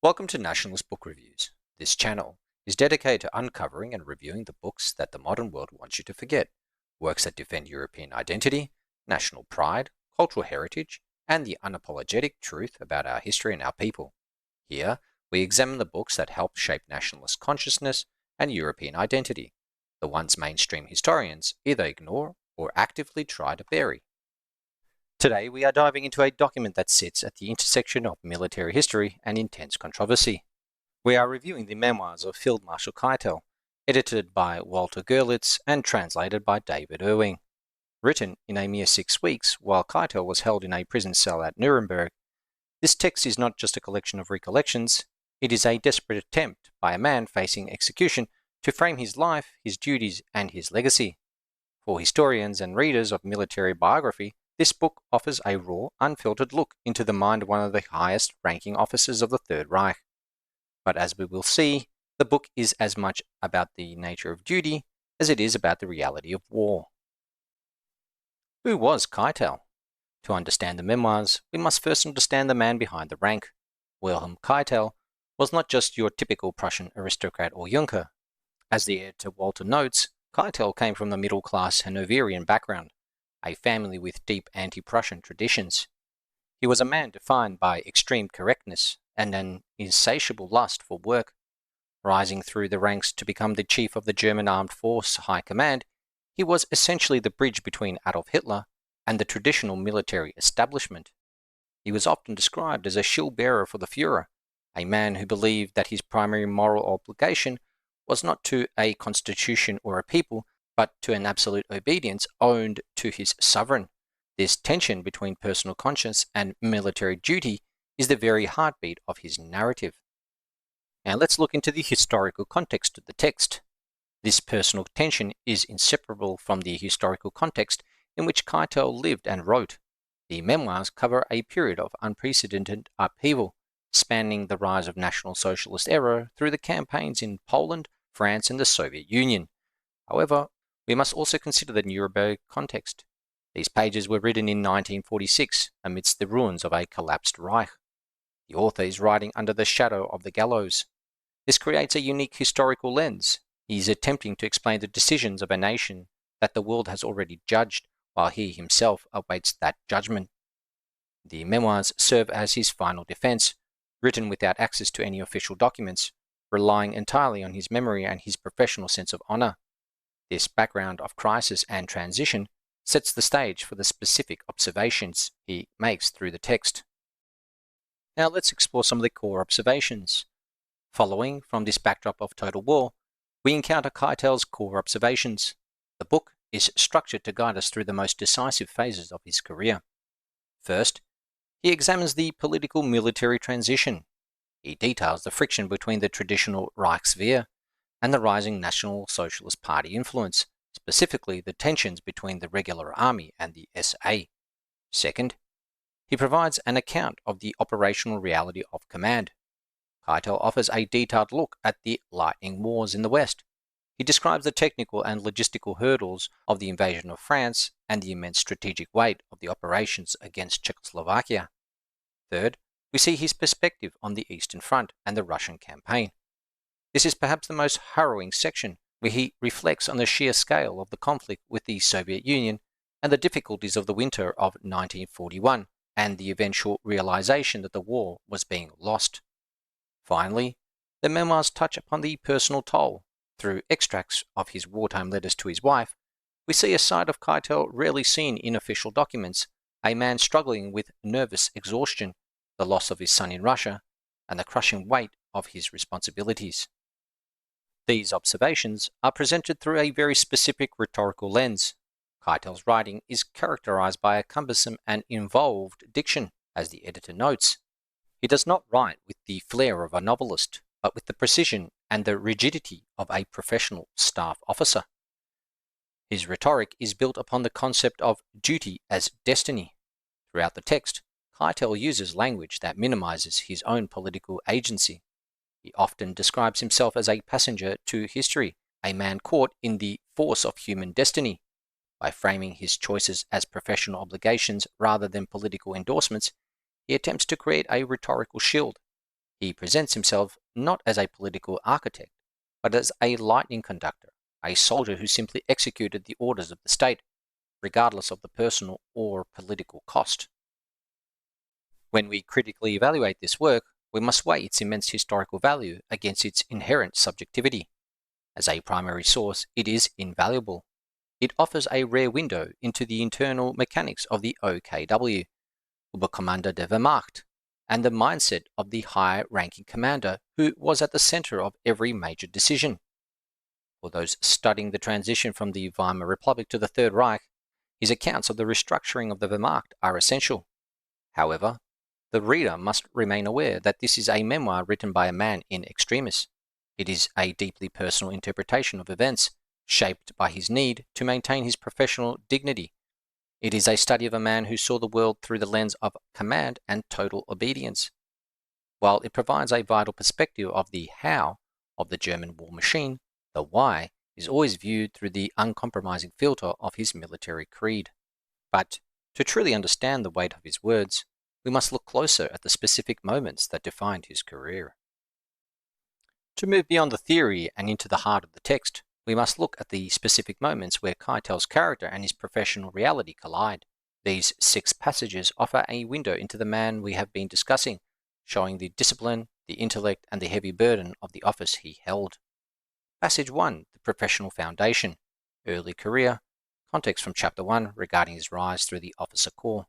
Welcome to Nationalist Book Reviews. This channel is dedicated to uncovering and reviewing the books that the modern world wants you to forget, works that defend European identity, national pride, cultural heritage, and the unapologetic truth about our history and our people. Here, we examine the books that help shape nationalist consciousness and European identity, the ones mainstream historians either ignore or actively try to bury. Today, we are diving into a document that sits at the intersection of military history and intense controversy. We are reviewing the memoirs of Field-Marshal Keitel, edited by Walter Görlitz and translated by David Irving. Written in a mere 6 weeks while Keitel was held in a prison cell at Nuremberg, this text is not just a collection of recollections, it is a desperate attempt by a man facing execution to frame his life, his duties, and his legacy. For historians and readers of military biography, this book offers a raw, unfiltered look into the mind of one of the highest-ranking officers of the Third Reich. But as we will see, the book is as much about the nature of duty as it is about the reality of war. Who was Keitel? To understand the memoirs, we must first understand the man behind the rank. Wilhelm Keitel was not just your typical Prussian aristocrat or Junker. As the editor Walter notes, Keitel came from the middle-class Hanoverian background, a family with deep anti-Prussian traditions. He was a man defined by extreme correctness and an insatiable lust for work. Rising through the ranks to become the chief of the German Armed Force High Command, he was essentially the bridge between Adolf Hitler and the traditional military establishment. He was often described as a shield-bearer for the Führer, a man who believed that his primary moral obligation was not to a constitution or a people, but to an absolute obedience owed to his sovereign. This tension between personal conscience and military duty is the very heartbeat of his narrative. Now let's look into the historical context of the text. This personal tension is inseparable from the historical context in which Keitel lived and wrote. The memoirs cover a period of unprecedented upheaval, spanning the rise of National Socialist era through the campaigns in Poland, France, and the Soviet Union. However, we must also consider the Nuremberg context. These pages were written in 1946 amidst the ruins of a collapsed Reich. The author is writing under the shadow of the gallows. This creates a unique historical lens. He is attempting to explain the decisions of a nation that the world has already judged, while he himself awaits that judgment. The memoirs serve as his final defense, written without access to any official documents, relying entirely on his memory and his professional sense of honor. This background of crisis and transition sets the stage for the specific observations he makes through the text. Now let's explore some of the core observations. Following from this backdrop of total war, we encounter Keitel's core observations. The book is structured to guide us through the most decisive phases of his career. First, he examines the political-military transition. He details the friction between the traditional Reichswehr and the rising National Socialist Party influence, specifically the tensions between the regular army and the SA. Second, he provides an account of the operational reality of command. Keitel offers a detailed look at the lightning wars in the West. He describes the technical and logistical hurdles of the invasion of France and the immense strategic weight of the operations against Czechoslovakia. Third, we see his perspective on the Eastern Front and the Russian campaign. This is perhaps the most harrowing section, where he reflects on the sheer scale of the conflict with the Soviet Union and the difficulties of the winter of 1941, and the eventual realization that the war was being lost. Finally, the memoirs touch upon the personal toll. Through extracts of his wartime letters to his wife, we see a side of Keitel rarely seen in official documents, a man struggling with nervous exhaustion, the loss of his son in Russia, and the crushing weight of his responsibilities. These observations are presented through a very specific rhetorical lens. Keitel's writing is characterized by a cumbersome and involved diction, as the editor notes. He does not write with the flair of a novelist, but with the precision and the rigidity of a professional staff officer. His rhetoric is built upon the concept of duty as destiny. Throughout the text, Keitel uses language that minimizes his own political agency. He often describes himself as a passenger to history, a man caught in the force of human destiny. By framing his choices as professional obligations rather than political endorsements, he attempts to create a rhetorical shield. He presents himself not as a political architect, but as a lightning conductor, a soldier who simply executed the orders of the state, regardless of the personal or political cost. When we critically evaluate this work, we must weigh its immense historical value against its inherent subjectivity. As a primary source, it is invaluable. It offers a rare window into the internal mechanics of the OKW, Oberkommando der Wehrmacht, and the mindset of the high-ranking commander who was at the center of every major decision. For those studying the transition from the Weimar Republic to the Third Reich, his accounts of the restructuring of the Wehrmacht are essential. However, the reader must remain aware that this is a memoir written by a man in extremis. It is a deeply personal interpretation of events, shaped by his need to maintain his professional dignity. It is a study of a man who saw the world through the lens of command and total obedience. While it provides a vital perspective of the how of the German war machine, the why is always viewed through the uncompromising filter of his military creed. But to truly understand the weight of his words, we must look closer at the specific moments that defined his career. To move beyond the theory and into the heart of the text, we must look at the specific moments where Keitel's character and his professional reality collide. These 6 passages offer a window into the man we have been discussing, showing the discipline, the intellect, and the heavy burden of the office he held. Passage 1, the professional foundation, early career, context from Chapter 1 regarding his rise through the officer corps.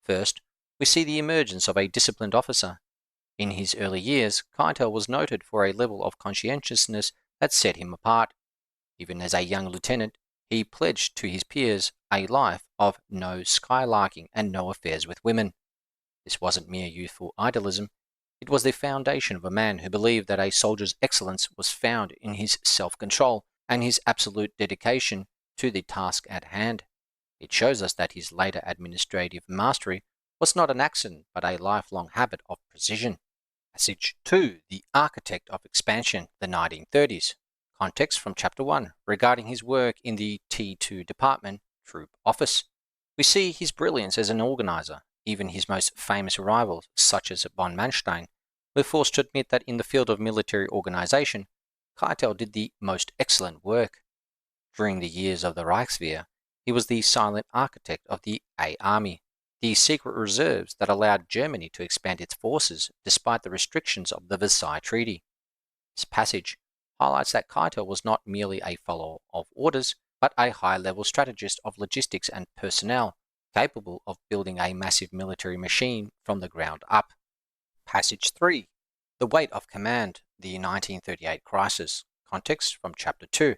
First, we see the emergence of a disciplined officer. In his early years, Keitel was noted for a level of conscientiousness that set him apart. Even as a young lieutenant, he pledged to his peers a life of no skylarking and no affairs with women. This wasn't mere youthful idealism. It was the foundation of a man who believed that a soldier's excellence was found in his self-control and his absolute dedication to the task at hand. It shows us that his later administrative mastery was not an accident but a lifelong habit of precision. Passage 2, the architect of expansion, the 1930s. Context from Chapter 1 regarding his work in the T2 Department, Troop Office. We see his brilliance as an organizer. Even his most famous rivals, such as von Manstein, were forced to admit that in the field of military organization, Keitel did the most excellent work. During the years of the Reichswehr, he was the silent architect of the A Army, the secret reserves that allowed Germany to expand its forces despite the restrictions of the Versailles Treaty. This passage highlights that Keitel was not merely a follower of orders, but a high-level strategist of logistics and personnel, capable of building a massive military machine from the ground up. Passage 3, the weight of command, the 1938 crisis. Context from Chapter 2,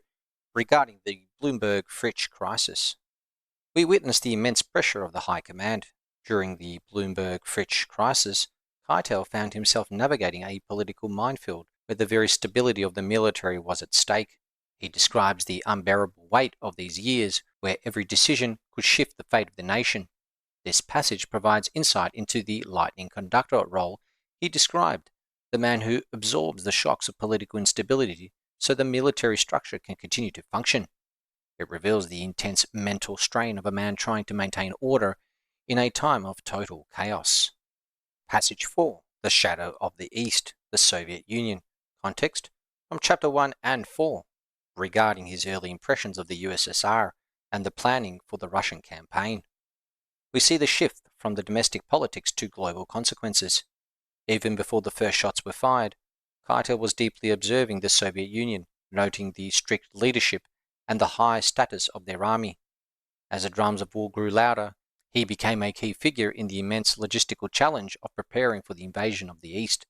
regarding the Blumberg-Fritsch crisis. We witnessed the immense pressure of the High Command. During the Blumberg-Fritsch crisis, Keitel found himself navigating a political minefield where the very stability of the military was at stake. He describes the unbearable weight of these years where every decision could shift the fate of the nation. This passage provides insight into the lightning conductor role he described, the man who absorbs the shocks of political instability so the military structure can continue to function. It reveals the intense mental strain of a man trying to maintain order in a time of total chaos. Passage 4, the shadow of the East, the Soviet Union. Context from Chapter 1 and 4, regarding his early impressions of the USSR and the planning for the Russian campaign. We see the shift from the domestic politics to global consequences. Even before the first shots were fired, Keitel was deeply observing the Soviet Union, noting the strict leadership and the high status of their army. As the drums of war grew louder, he became a key figure in the immense logistical challenge of preparing for the invasion of the East.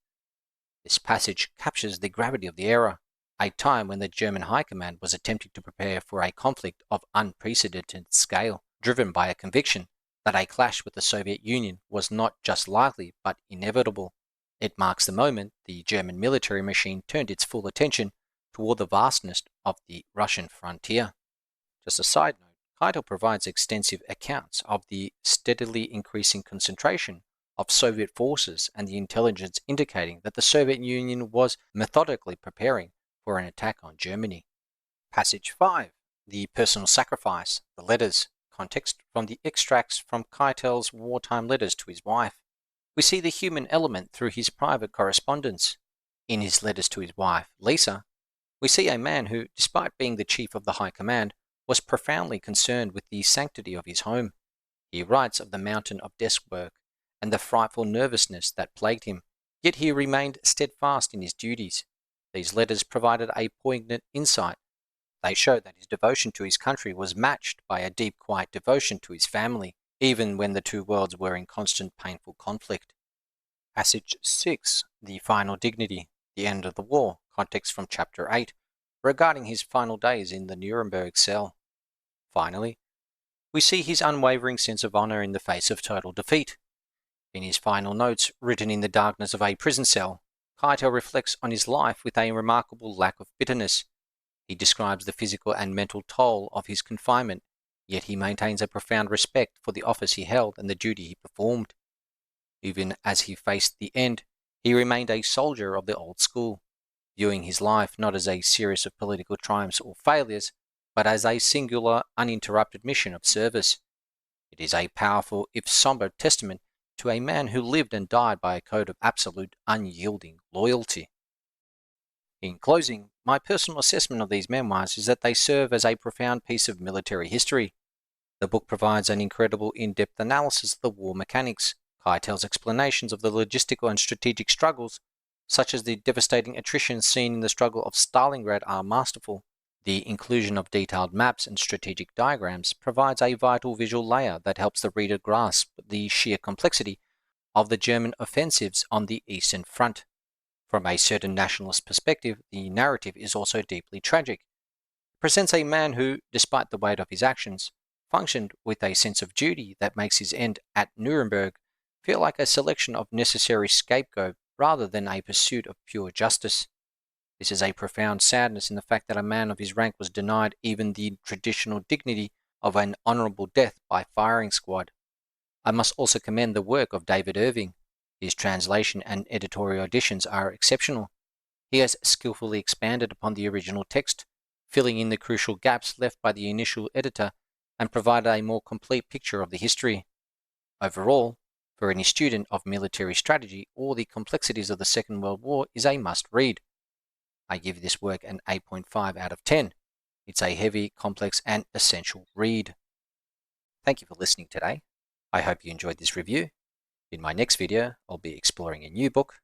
This passage captures the gravity of the era, a time when the German High Command was attempting to prepare for a conflict of unprecedented scale, driven by a conviction that a clash with the Soviet Union was not just likely but inevitable. It marks the moment the German military machine turned its full attention toward the vastness of the Russian frontier. Just a side note, Keitel provides extensive accounts of the steadily increasing concentration of Soviet forces and the intelligence indicating that the Soviet Union was methodically preparing for an attack on Germany. Passage 5, the personal sacrifice, the letters. Context from the extracts from Keitel's wartime letters to his wife. We see the human element through his private correspondence. In his letters to his wife, Lisa, we see a man who, despite being the chief of the High Command, was profoundly concerned with the sanctity of his home. He writes of the mountain of desk work and the frightful nervousness that plagued him, yet he remained steadfast in his duties. These letters provided a poignant insight. They showed that his devotion to his country was matched by a deep, quiet devotion to his family, even when the two worlds were in constant, painful conflict. Passage 6, The Final Dignity, the End of the War, context from Chapter 8, regarding his final days in the Nuremberg cell. Finally, we see his unwavering sense of honor in the face of total defeat. In his final notes, written in the darkness of a prison cell, Keitel reflects on his life with a remarkable lack of bitterness. He describes the physical and mental toll of his confinement, yet he maintains a profound respect for the office he held and the duty he performed. Even as he faced the end, he remained a soldier of the old school, viewing his life not as a series of political triumphs or failures, but as a singular, uninterrupted mission of service. It is a powerful, if somber, testament to a man who lived and died by a code of absolute, unyielding loyalty. In closing, my personal assessment of these memoirs is that they serve as a profound piece of military history. The book provides an incredible in-depth analysis of the war mechanics. Keitel's explanations of the logistical and strategic struggles, such as the devastating attrition seen in the struggle of Stalingrad, are masterful. The inclusion of detailed maps and strategic diagrams provides a vital visual layer that helps the reader grasp the sheer complexity of the German offensives on the Eastern Front. From a certain nationalist perspective, the narrative is also deeply tragic. It presents a man who, despite the weight of his actions, functioned with a sense of duty that makes his end at Nuremberg feel like a selection of necessary scapegoat rather than a pursuit of pure justice. This is a profound sadness in the fact that a man of his rank was denied even the traditional dignity of an honourable death by firing squad. I must also commend the work of David Irving. His translation and editorial additions are exceptional. He has skillfully expanded upon the original text, filling in the crucial gaps left by the initial editor, and provided a more complete picture of the history. Overall, for any student of military strategy or the complexities of the Second World War, is a must-read. I give this work an 8.5 out of 10. It's a heavy, complex, and essential read. Thank you for listening today. I hope you enjoyed this review. In my next video, I'll be exploring a new book.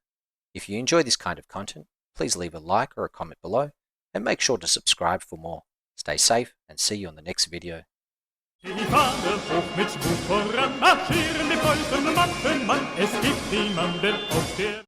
If you enjoy this kind of content, please leave a like or a comment below, and make sure to subscribe for more. Stay safe and see you on the next video. Die Fahne hoch mit Schwung voran, marschieren die Preußen und Waffenmann, es gibt niemanden